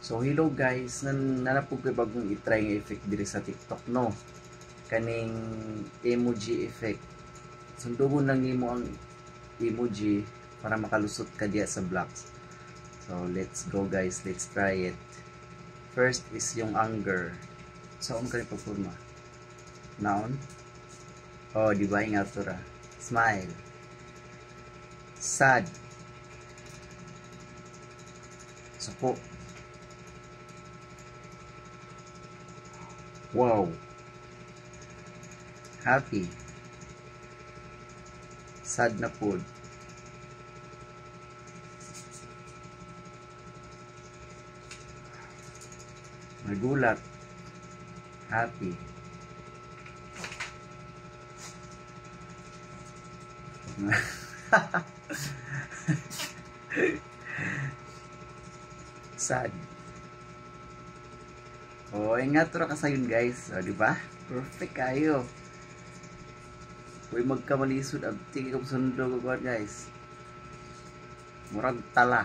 So hello guys, nanapog ko bagong i-try nga effect diri sa TikTok no. Kaning emoji effect. Sundugon lang nimo ang emoji para makalusot ka diya sa blocks. So let's go guys, let's try it. First is yung anger. So ang kani pagpurma. Noun. Oh, di ba nga to ra? Smile. Sad. Suko. Wow. Happy. Sad na food. Nagulat. Happy. Sad. Oh, ingat ra ka sayon guys. O, di ba? Perfect kayo. Huwag magkamalisod ang tingin kong sundo ko guys. Murag tala.